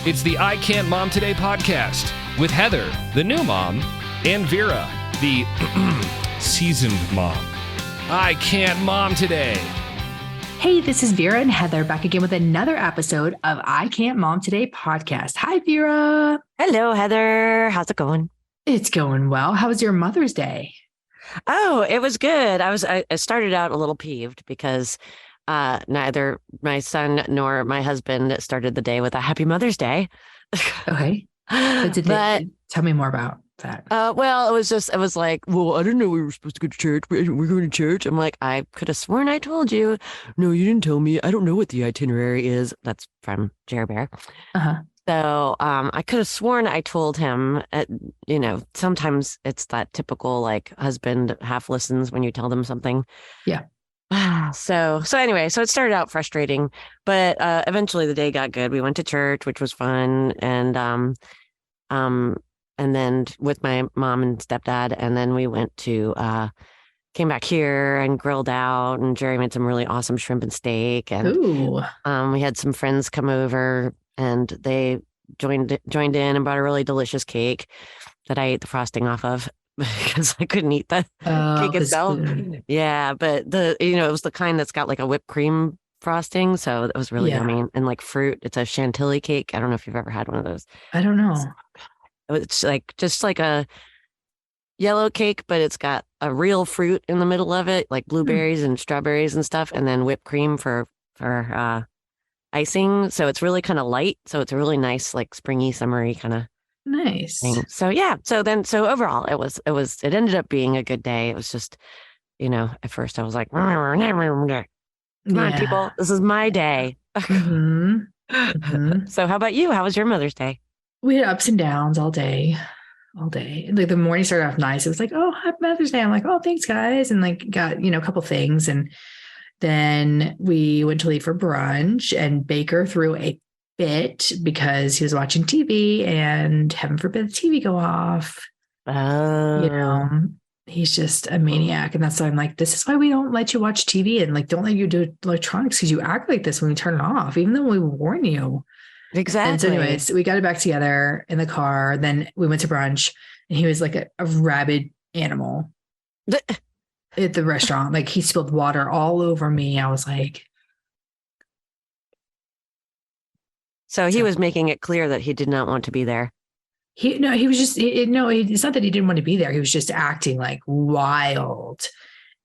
It's the I Can't Mom Today podcast with Heather, the new mom, and Vera, the seasoned mom. I Can't Mom Today. Hey, this is Vera and Heather back again with another episode of I Can't Mom Today podcast. Hi, Vera. Hello, Heather. How's it going? It's going well. How was your Mother's Day? Oh, it was good. I started out a little peeved because neither my son nor my husband started the day with a Happy Mother's Day. Okay. Tell me more about that. Well, it was like, well, I didn't know we were supposed to go to church. We're going to church. I'm like, I could have sworn I told you. No, you didn't tell me. I don't know what the itinerary is. That's from Jerry Bear. Uh-huh. So I could have sworn I told him, sometimes it's that typical like husband half listens when you tell them something. Yeah. So anyway, so it started out frustrating, but eventually the day got good. We went to church, which was fun. And then with my mom and stepdad, and then we went to, came back here and grilled out, and Jerry made some really awesome shrimp and steak. And we had some friends come over and they joined in and brought a really delicious cake that I ate the frosting off of because I couldn't eat the cake itself. Yeah, but it was the kind that's got like a whipped cream frosting, so it was really yummy, and like fruit. It's a chantilly cake. I don't know if you've ever had one of those. I don't know. It's like just like a yellow cake, but it's got a real fruit in the middle of it, like blueberries and strawberries and stuff, and then whipped cream for icing. So it's really kind of light. So it's a really nice, like springy, summery kind of nice thing. So yeah. So overall, it ended up being a good day. It was just, at first I was like, come on, people, this is my day. Mm-hmm. Mm-hmm. So how about you? How was your Mother's Day? We had ups and downs all day. Like the morning started off nice. It was like, oh, Happy Mother's Day. I'm like, oh, thanks guys. And like got, a couple things. And then we went to leave for brunch, and Baker threw a fit because he was watching TV, and heaven forbid the TV go off. He's just a maniac. And that's why I'm like, this is why we don't let you watch TV and like, don't let you do electronics, because you act like this when we turn it off, even though we warn you. Exactly. And so anyways, we got it back together in the car. Then we went to brunch, and he was like a rabid animal at the restaurant. Like he spilled water all over me. I was like, so he was making it clear that he did not want to be there. It's not that he didn't want to be there. He was just acting like wild.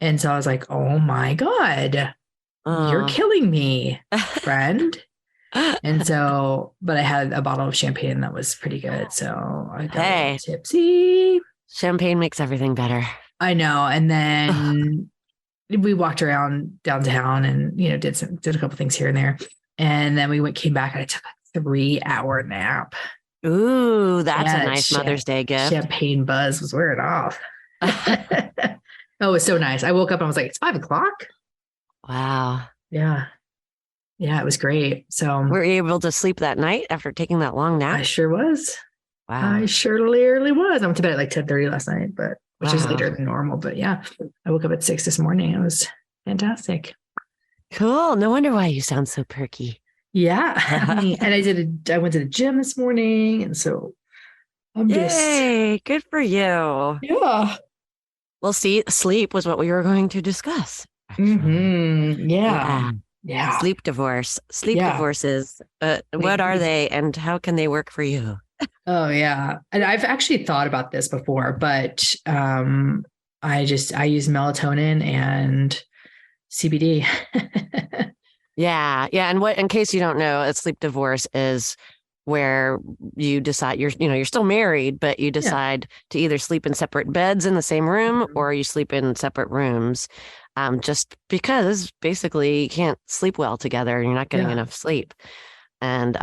And so I was like, oh my God, you're killing me, friend. And so, but I had a bottle of champagne that was pretty good. So I got tipsy. Champagne makes everything better. I know. And then we walked around downtown and, did a couple things here and there. And then we came back and I took a 3-hour nap. Ooh, that's a nice Mother's Day gift. Champagne buzz was wearing off. Oh, it was so nice. I woke up and I was like, it's 5:00. Wow. Yeah. Yeah, it was great. So were you able to sleep that night after taking that long nap? I sure was. Wow. I surely was. I went to bed at like 10:30 last night, which is later than normal. But yeah, I woke up at 6 this morning. It was fantastic. Cool. No wonder why you sound so perky. Yeah. And I went to the gym this morning. And so Yay, good for you. Yeah. Well, see, sleep was what we were going to discuss. Mm-hmm. Yeah. Sleep divorces. What are they and how can they work for you? Oh, yeah. And I've actually thought about this before, but I use melatonin and CBD. Yeah. And in case you don't know, a sleep divorce is where you decide you're still married, but you decide to either sleep in separate beds in the same room or you sleep in separate rooms. Just because basically you can't sleep well together and you're not getting enough sleep. And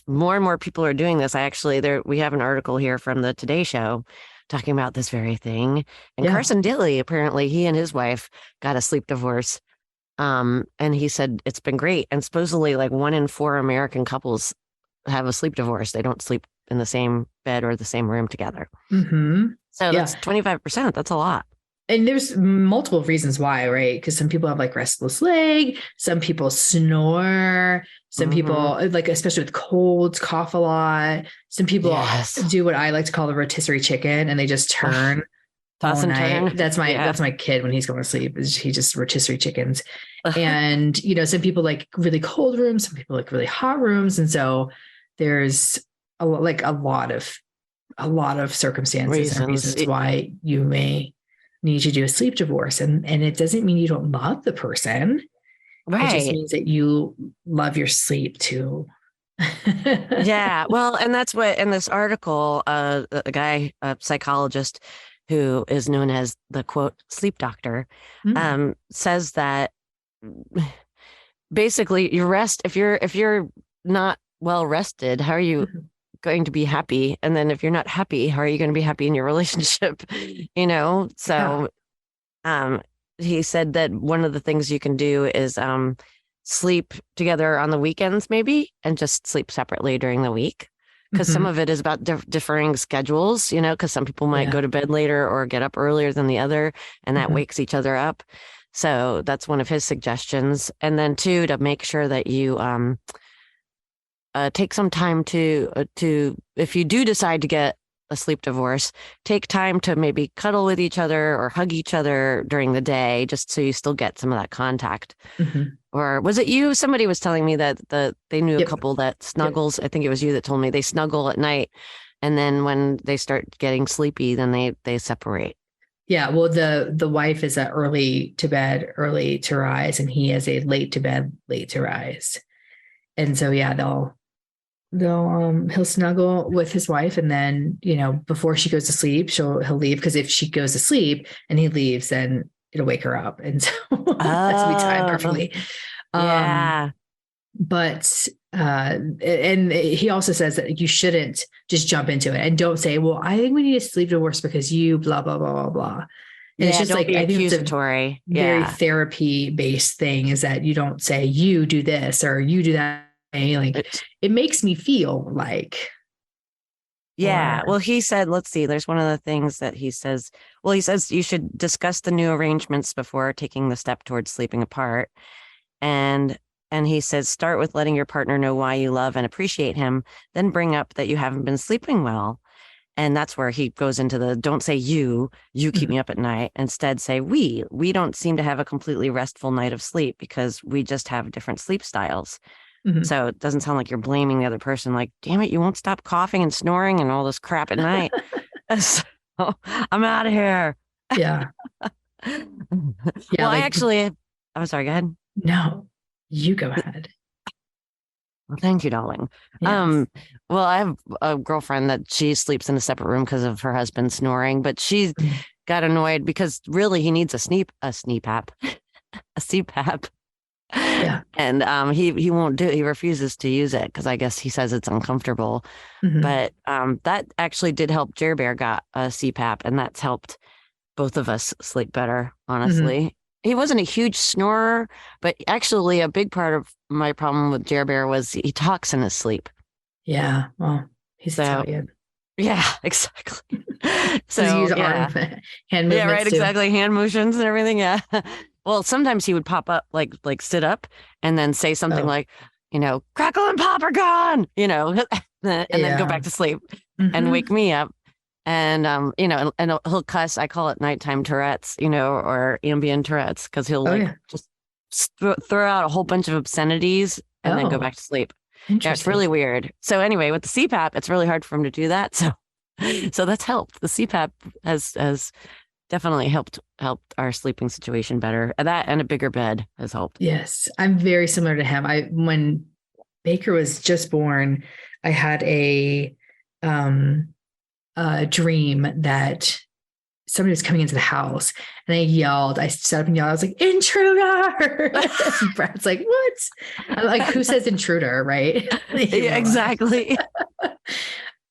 more and more people are doing this. We have an article here from the Today Show talking about this very thing. And Carson Daly, apparently he and his wife got a sleep divorce. And he said it's been great. And supposedly like 1 in 4 American couples have a sleep divorce. They don't sleep in the same bed or the same room together. Mm-hmm. So that's 25%. That's a lot. And there's multiple reasons why, right? Because some people have like restless leg, some people snore, Some people, like, especially with colds, cough a lot. Some people do what I like to call the rotisserie chicken, and they just turn all night. Turn. That's my kid when he's going to sleep. Is he just rotisserie chickens? And some people like really cold rooms, some people like really hot rooms, and so there's a lot of circumstances and reasons why you may need to do a sleep divorce, and it doesn't mean you don't love the person. Right. It just means that you love your sleep too. Yeah. Well, and that's what in this article, a guy, a psychologist who is known as the quote sleep doctor, says that basically your rest, if you're not well rested, how are you going to be happy? And then if you're not happy, how are you going to be happy in your relationship? So he said that one of the things you can do is sleep together on the weekends, maybe, and just sleep separately during the week. Because some of it is about differing schedules, because some people might go to bed later or get up earlier than the other, and that wakes each other up. So that's one of his suggestions. And then two, to make sure that you take some time to if you do decide to get a sleep divorce, take time to maybe cuddle with each other or hug each other during the day, just so you still get some of that contact. Or was it you? Somebody was telling me that they knew a couple that snuggles. I think it was you that told me they snuggle at night, and then when they start getting sleepy, then they separate. Yeah, well, the wife is a early to bed, early to rise, and he is a late to bed, late to rise. And so he'll snuggle with his wife, and then before she goes to sleep, he'll leave, because if she goes to sleep and he leaves, then it'll wake her up, and so that's be timed perfectly. But and he also says that you shouldn't just jump into it, and don't say, well, I think we need a sleep divorce because you blah blah blah blah blah. And it's just don't be I think accusatory. It's a very therapy based thing, is that you don't say you do this or you do that. Like, it makes me feel like. Well, he said, let's see, there's one of the things that he says. Well, he says you should discuss the new arrangements before taking the step towards sleeping apart. And he says, start with letting your partner know why you love and appreciate him, then bring up that you haven't been sleeping well. And that's where he goes into the, don't say you keep me up at night. Instead, say we don't seem to have a completely restful night of sleep because we just have different sleep styles. So it doesn't sound like you're blaming the other person, like, damn it, you won't stop coughing and snoring and all this crap at night. So, I'm out of here. Yeah. Well, I'm sorry, go ahead. No, you go ahead. Well, thank you, darling. Yes. Well, I have a girlfriend that she sleeps in a separate room because of her husband snoring, but she got annoyed because really he needs a CPAP. Yeah. And he won't do it. He refuses to use it because I guess he says it's uncomfortable. But that actually did help. Jerry Bear got a CPAP, and that's helped both of us sleep better, honestly. He wasn't a huge snorer, but actually a big part of my problem with Jerry Bear was he talks in his sleep. Yeah. Well, he's Italian. Yeah, exactly. So use arm, hand movements. Yeah, right. Too. Exactly. Hand motions and everything. Yeah. Well, sometimes he would pop up, like sit up and then say something like, crackle and pop are gone, and then go back to sleep and wake me up. And, and he'll cuss. I call it nighttime Tourette's, or ambient Tourette's, because he'll just throw out a whole bunch of obscenities and then go back to sleep. Yeah, it's really weird. So anyway, with the CPAP, it's really hard for him to do that. So that's helped. The CPAP has definitely helped our sleeping situation better. That and a bigger bed has helped. Yes, I'm very similar to him. When Baker was just born, I had a dream that somebody was coming into the house, and I stood up and yelled. I was like, intruder. Brad's like, what? I'm like, who says intruder? Right. Yeah, exactly.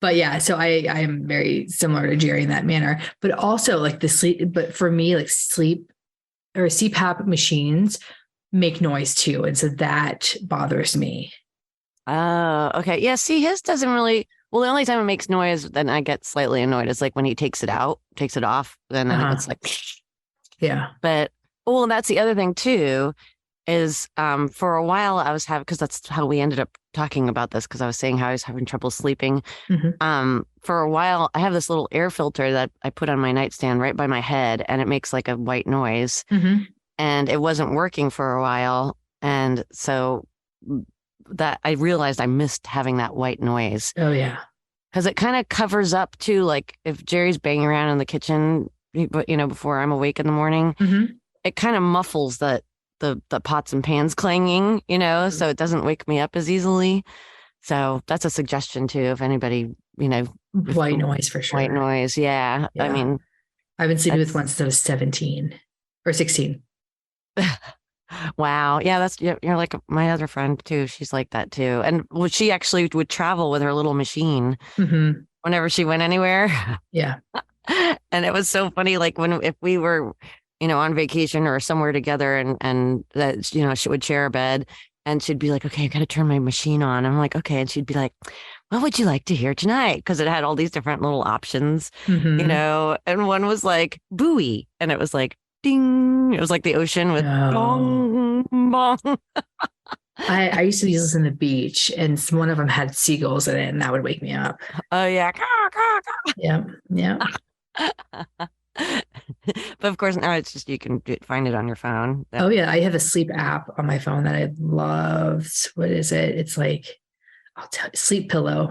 But yeah, so I am very similar to Jerry in that manner, but also like the sleep, but for me, like sleep or CPAP machines make noise too. And so that bothers me. Oh, okay. Yeah. See, his doesn't really. Well, the only time it makes noise, then I get slightly annoyed, is like when he takes it off, then it's like, yeah. But, well, that's the other thing too, is for a while I was having, because that's how we ended up talking about this, because I was saying how I was having trouble sleeping. Mhm. For a while, I have this little air filter that I put on my nightstand right by my head, and it makes like a white noise. Mhm. And it wasn't working for a while. And so that I realized I missed having that white noise Oh yeah. because it kind of covers up too, like if Jerry's banging around in the kitchen, but before I'm awake in the morning, Mhm. it kind of muffles the pots and pans clanging, so it doesn't wake me up as easily. So that's a suggestion too, if anybody, if White noise for white sure. noise. Yeah. I Yeah. mean, I've been sleeping with that's one since I was 17 or 16. wow. Yeah, you're like my other friend too. She's like that too. And well, she actually would travel with her little machine Mhm. whenever she went anywhere. Yeah. And it was so funny, like if we were, on vacation or somewhere together and that, she would share a bed and she'd be like, okay, I gotta turn my machine on. I'm like, okay. And she'd be like, what would you like to hear tonight? Because it had all these different little options, Mhm. and one was like buoy and it was like ding. It was like the ocean with Oh. dong bong. I used to use this in the beach, and one of them had seagulls in it, and that would wake me up. Oh yeah. Caw, caw, Yeah. Yeah. caw. But of course now it's just you can find it on your phone. Oh yeah. I have a sleep app on my phone that I loved. What is it? It's like, I'll tell you, Sleep Pillow.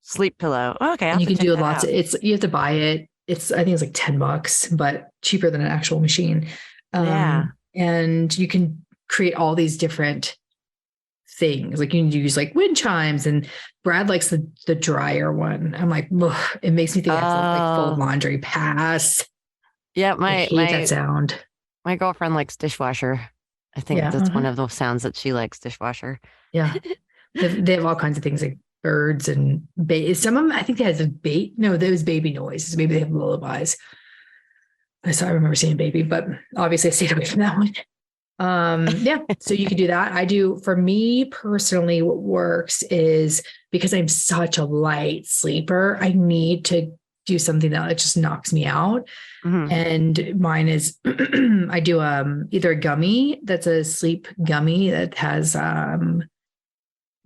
Sleep pillow. Okay, I'll And have you to can check do that lots of out. it's you have to buy it. I think it's like $10, but cheaper than an actual machine. Yeah. And you can create all these different things. Like you can use like wind chimes, and Brad likes the dryer one. I'm like, ugh, it makes me think I have to like fold Oh, laundry. Pass. yeah. I My hate that my sound. my girlfriend likes dishwasher. I think Yeah. that's one Uh-huh. of those sounds that she likes, dishwasher. Yeah. They have all kinds of things like birds and some of them, I think they had a bait. No, there was baby noises. Maybe they have lullabies. I remember seeing baby, but obviously I stayed away from that one. Yeah, so you could do that. I do, for me personally, what works is because I'm such a light sleeper, I need to do something that just knocks me out. Hmm. And mine is I do either a gummy that's a sleep gummy that has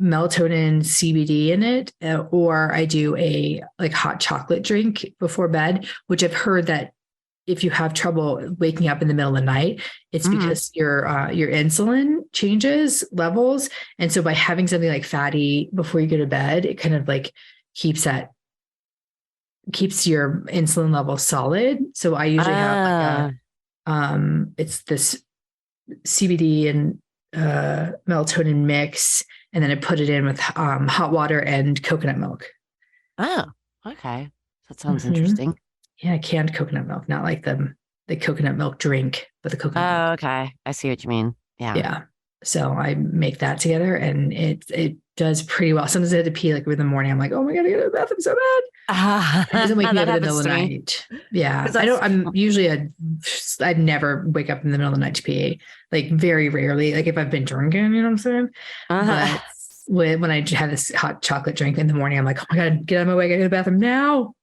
melatonin CBD in it, or I do a like hot chocolate drink before bed, which I've heard that if you have trouble waking up in the middle of the night, it's Hmm. because your insulin changes levels, and so by having something like fatty before you go to bed, it kind of like keeps that keeps your insulin level solid. So I usually have like a Ah, it's this CBD and melatonin mix, and then I put it in with hot water and coconut milk. oh, okay. That sounds Mm-hmm. interesting. Yeah, canned coconut milk, not like the coconut milk drink, but the coconut Oh, milk. okay. I see what you mean. Yeah. Yeah. So I make that together, and it does pretty well. Sometimes I had to pee like in the morning. I'm like, oh my God, I gotta go to the bathroom so bad. It doesn't wake me That up in the middle happens of the to me night. Yeah. because I don't, that's I'm usually I'd never wake up in the middle of the night to pee. Like very rarely, like if I've been drinking, you know what I'm saying? uh, But when I have this hot chocolate drink in the morning, I'm like, oh my God, get out of my way. I gotta go to the bathroom now.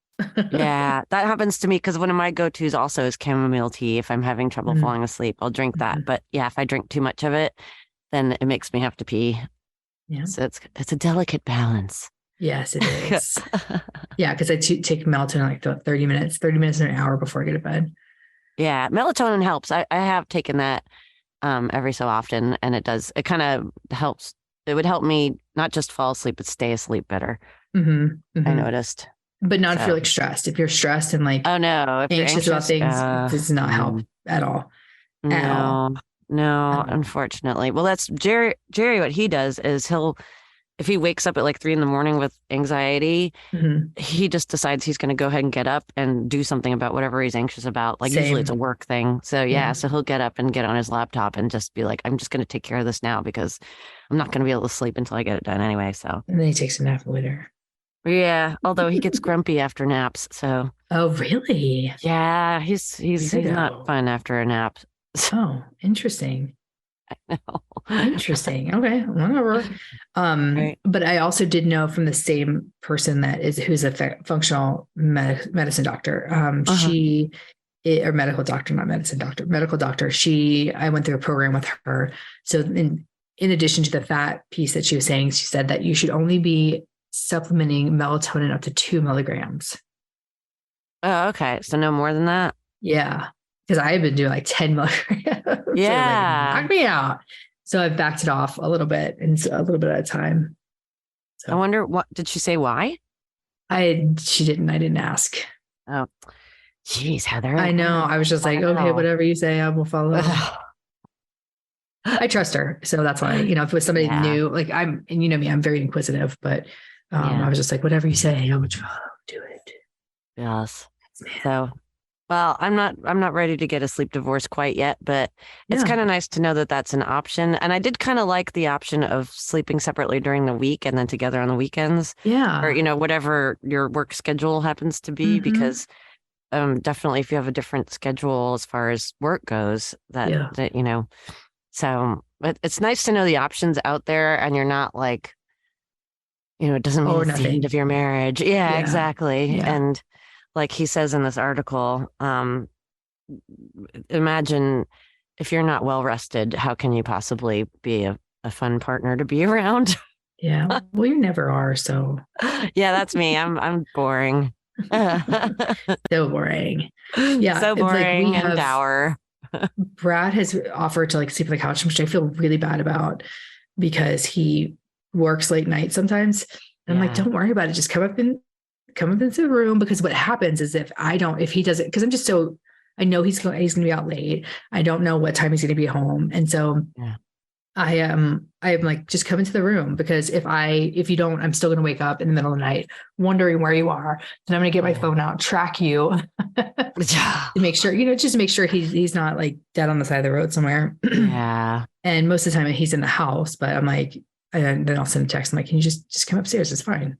yeah, that happens to me because one of my go-tos also is chamomile tea. If I'm having trouble Mm-hmm. falling asleep, I'll drink that. But yeah, if I drink too much of it, then it makes me have to pee. Yeah. So it's a delicate balance. Yes, it is. Yeah, because I take melatonin like 30 minutes and an hour before I go to bed. Yeah, melatonin helps. I have taken that every so often, and it kind of helps. It would help me not just fall asleep, but stay asleep better. Mm-hmm. I Mm-hmm. noticed. But not if you're So, like stressed. If you're stressed and like oh no, if you're anxious about anxious, things, it does not help at all. At all. no, no, At all. unfortunately. Well, that's Jerry. Jerry, what he does is if he wakes up at like 3 in the morning with anxiety, Mm-hmm. he just decides he's going to go ahead and get up and do something about whatever he's anxious about. Like usually it's a Same. work thing. So Yeah. yeah, so he'll get up and get on his laptop and just be like, I'm just going to take care of this now because I'm not going to be able to sleep until I get it done anyway. So And then he takes a nap later. yeah, although he gets grumpy after naps. So Oh, really? yeah, he's not Weirdo. fun after a nap. Oh, interesting. No. Interesting. Okay, whatever. Right. But I also did know from the same person who's a functional medicine doctor. Uh-huh. She or medical doctor, not medicine doctor, medical doctor. I went through a program with her. So in addition to the fat piece that she was saying, she said that you should only be supplementing melatonin up to 2 milligrams. Oh, okay. So no more than that. Yeah. Because I had been doing like 10 milligrams. Yeah. Knock me out. So I've backed it off a little bit and a little bit at a time. So I wonder, what did she say? Why? She didn't. I didn't ask. Oh, geez, Heather. I know. I was just like, okay, whatever you say, I will follow. I trust her. So that's why, if it was somebody new, like and you know me, I'm very inquisitive, but I was just like, whatever you say, I would do it. Yes. So, well, I'm not ready to get a sleep divorce quite yet, but it's kind of nice to know that that's an option. And I did kind of like the option of sleeping separately during the week and then together on the weekends. Yeah. Or, whatever your work schedule happens to be, because definitely if you have a different schedule as far as work goes, that so it's nice to know the options out there, and you're not like, it doesn't mean it's the end of your marriage. Yeah, exactly. Yeah. And like he says in this article, imagine if you're not well rested, how can you possibly be a fun partner to be around? Yeah. Well, you never are. So yeah, that's me. I'm boring. So boring. Yeah. So boring and dour. Brad has offered to sleep on the couch, which I feel really bad about because he works late nights sometimes. And I'm like, don't worry about it. Just come up into the room, because what happens is if he doesn't, because I know he's going to be out late. I don't know what time he's going to be home. And so I am like, just come into the room, because if you don't, I'm still going to wake up in the middle of the night wondering where you are. Then I'm going to get my phone out, track you to make sure, just make sure he's not like dead on the side of the road somewhere. Yeah. And most of the time he's in the house, but I'm like, and then I'll send a text. I'm like, can you just come upstairs? It's fine.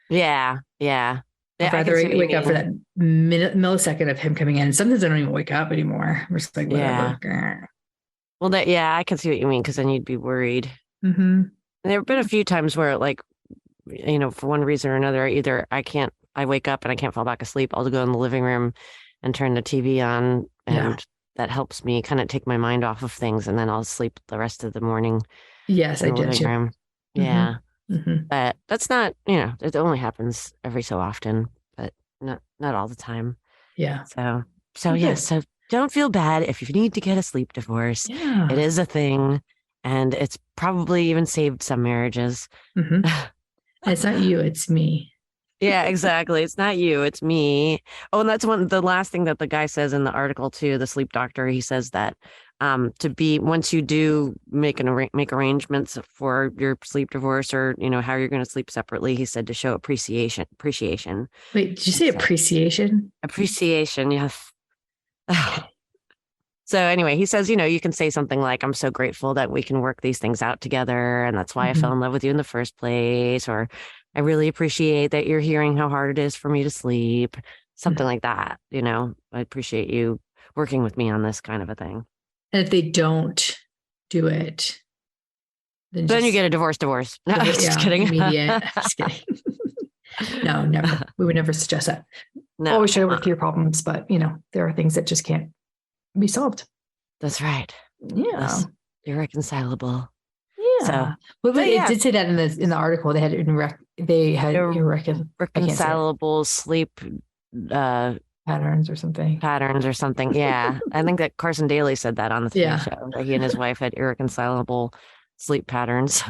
Yeah. Yeah. I'd rather wake up for that millisecond of him coming in. Sometimes I don't even wake up anymore. We're just like, whatever. Yeah. Well, I can see what you mean, because then you'd be worried. Mm-hmm. There have been a few times where, for one reason or another, either I wake up and I can't fall back asleep. I'll go in the living room and turn the TV on, and that helps me kind of take my mind off of things, and then I'll sleep the rest of the morning. Yes, I did too. Room. Yeah. Mm-hmm. But that's not, it only happens every so often, but not all the time. Yeah. So yes. So don't feel bad if you need to get a sleep divorce. Yeah. It is a thing, and it's probably even saved some marriages. Mm-hmm. It's not you, it's me. Yeah, exactly. It's not you, it's me. Oh, and that's the last thing that the guy says in the article too, the sleep doctor. He says that once you do make arrangements for your sleep divorce, or how you're going to sleep separately, he said to show appreciation. Wait, did you say appreciation? Appreciation, yes. So anyway, he says, you can say something like, I'm so grateful that we can work these things out together, and that's why I fell in love with you in the first place, or I really appreciate that you're hearing how hard it is for me to sleep, something like that. I appreciate you working with me on this kind of a thing. And if they don't do it, then you get a divorce. No, just kidding. Immediate. Just kidding. No, never. We would never suggest that. No. Always try to work through your problems, but there are things that just can't be solved. That's right. Yeah. Yes. Irreconcilable. Yeah. So, it did say that in the article. They had irreconcilable sleep patterns or something. Yeah. I think that Carson Daly said that on the TV show, that he and his wife had irreconcilable sleep patterns.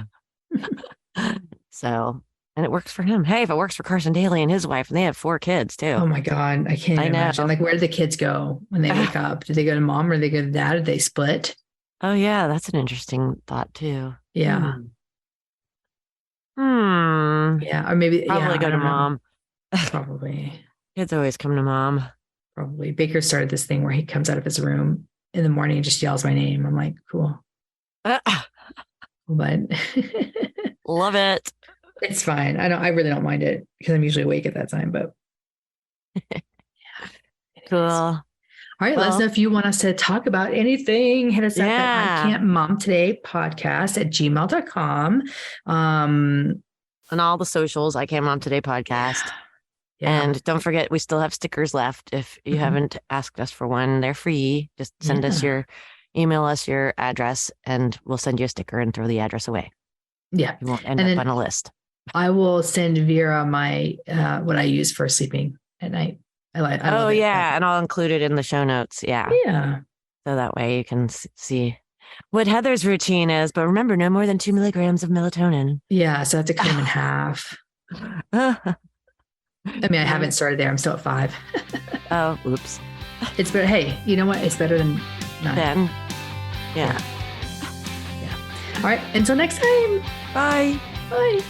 So, and it works for him. Hey, if it works for Carson Daly and his wife, and they have 4 kids too. Oh my God. I can't imagine. Like, where do the kids go when they wake up? Do they go to mom, or do they go to dad? Do they split? Oh yeah. That's an interesting thought too. Yeah. Yeah. Or maybe probably go to mom. Probably. Kids always come to mom. Probably. Baker started this thing where he comes out of his room in the morning and just yells my name. I'm like, cool. But love it. It's fine. I really don't mind it, because I'm usually awake at that time, but cool. All right. Let us know if you want us to talk about anything. Hit us up at I Can't Mom Today podcast at gmail.com. On all the socials, I Can't Mom Today podcast. Yeah. And don't forget, we still have stickers left. If you haven't asked us for one, they're free. Just send us email us your address, and we'll send you a sticker and throw the address away. Yeah. You won't end up on a list. I will send Vera my what I use for sleeping at night. I love it. And I'll include it in the show notes. Yeah. So that way you can see what Heather's routine is. But remember, no more than 2 milligrams of melatonin. Yeah, so I have to cut them in half. I mean, I haven't started there. I'm still at 5. Oh, oops. It's better. Hey, you know what? It's better than 9. Yeah. All right. Until next time. Bye. Bye.